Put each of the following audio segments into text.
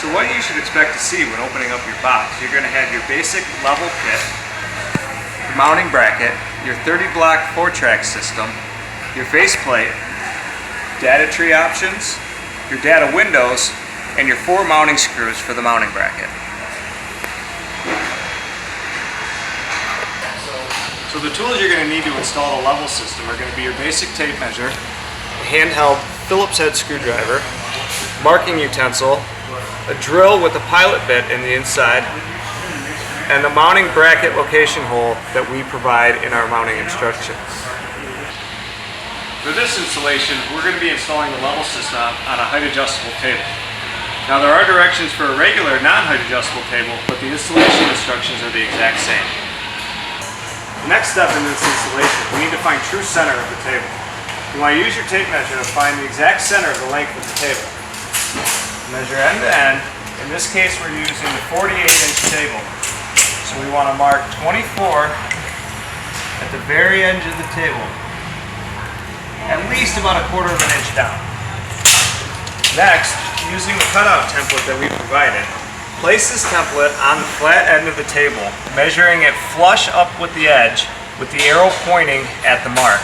So what you should expect to see when opening up your box, you're going to have your basic level kit, your mounting bracket, your 30 block 4-track system, your faceplate, data tree options, your data windows, and your 4 mounting screws for the mounting bracket. So the tools you're going to need to install the level system are going to be your basic tape measure, a handheld Phillips head screwdriver, marking utensil, a drill with a pilot bit in the inside, and the mounting bracket location hole that we provide in our mounting instructions. For this installation, we're going to be installing the level system on a height adjustable table. Now there are directions for a regular non-height adjustable table, but the installation instructions are the exact same. The next step in this installation, we need to find true center of the table. You want to use your tape measure to find the exact center of the length of the table. Measure end to end. In this case, we're using the 48-inch table. So we want to mark 24 at the very edge of the table, at least about 1/4 of an inch down. Next, using the cutout template that we provided, place this template on the flat end of the table, measuring it flush up with the edge with the arrow pointing at the mark.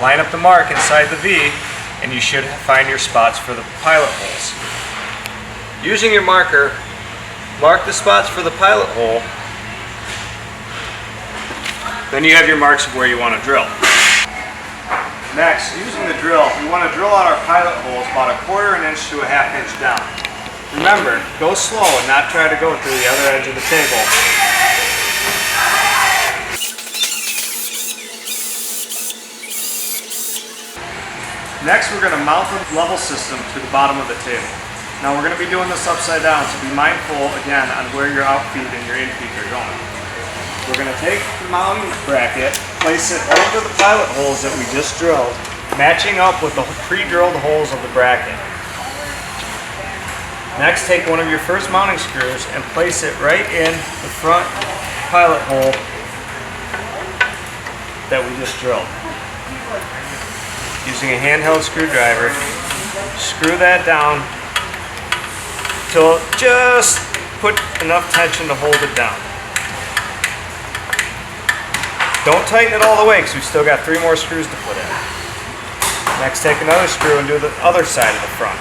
Line up the mark inside the V, and you should find your spots for the pilot holes. Using your marker, mark the spots for the pilot hole. Then you have your marks of where you want to drill. Next, using the drill, we want to drill out our pilot holes about 1/4 inch to 1/2 inch down. Remember, go slow and not try to go through the other edge of the table. Next, we're going to mount the level system to the bottom of the table. Now we're going to be doing this upside down, so be mindful again on where your outfeed and your infeed are going. We're going to take the mounting bracket, place it over the pilot holes that we just drilled, matching up with the pre-drilled holes of the bracket. Next, take one of your first mounting screws and place it right in the front pilot hole that we just drilled. Using a handheld screwdriver, screw that down till just put enough tension to hold it down. Don't tighten it all the way because we've still got 3 more screws to put in. Next, take another screw and do the other side of the front.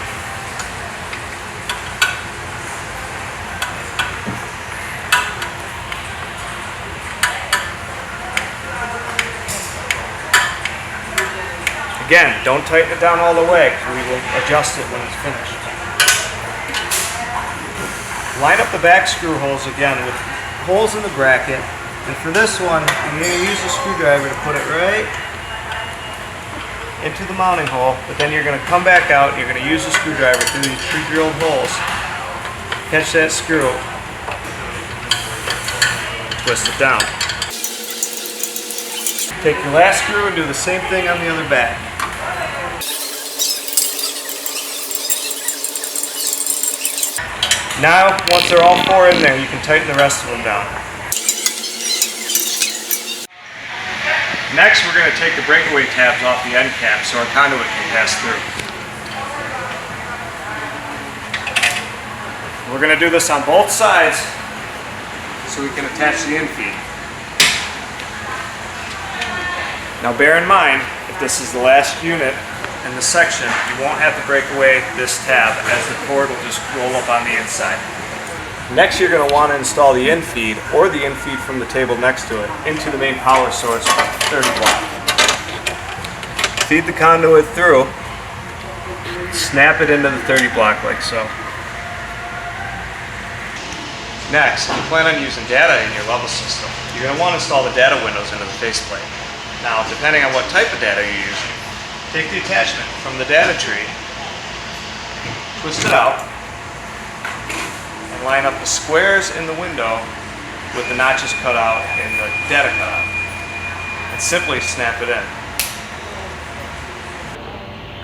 Again, don't tighten it down all the way because we will adjust it when it's finished. Line up the back screw holes again with holes in the bracket, and for this one, you're going to use a screwdriver to put it right into the mounting hole, but then you're going to come back out, you're going to use a screwdriver through these pre-drilled holes, catch that screw, twist it down. Take your last screw and do the same thing on the other back. Now, once they're all 4 in there, you can tighten the rest of them down. Next, we're going to take the breakaway tabs off the end cap so our conduit can pass through. We're going to do this on both sides so we can attach the infeed. Now bear in mind, if this is the last unit in the section, you won't have to break away this tab as the cord will just roll up on the inside. Next, you're going to want to install the infeed or the infeed from the table next to it into the main power source of 30 block. Feed the conduit through, snap it into the 30 block like so. Next, you plan on using data in your level system. You're going to want to install the data windows into the faceplate. Now, depending on what type of data you're using, take the attachment from the data tree, twist it out, and line up the squares in the window with the notches cut out in the data cutout, and simply snap it in.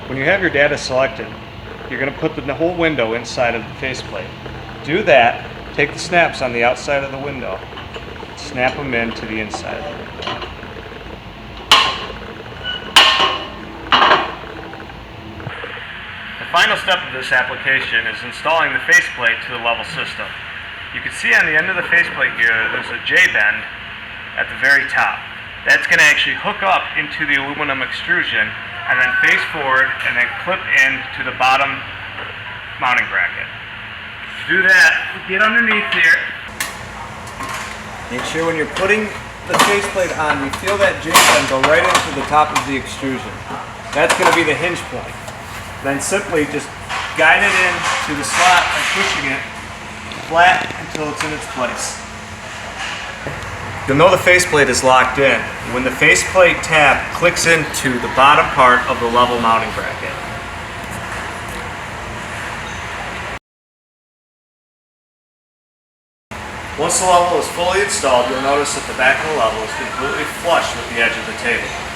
When you have your data selected, you're going to put the whole window inside of the faceplate. Do that, take the snaps on the outside of the window, snap them into the inside. The final step of this application is installing the faceplate to the level system. You can see on the end of the faceplate here, there's a J-bend at the very top. That's going to actually hook up into the aluminum extrusion and then face forward and then clip into the bottom mounting bracket. To do that, get underneath here. Make sure when you're putting the faceplate on, you feel that J-bend go right into the top of the extrusion. That's going to be the hinge point. Then simply just guide it in to the slot by pushing it flat until it's in its place. You'll know the faceplate is locked in when the faceplate tab clicks into the bottom part of the level mounting bracket. Once the level is fully installed, you'll notice that the back of the level is completely flush with the edge of the table.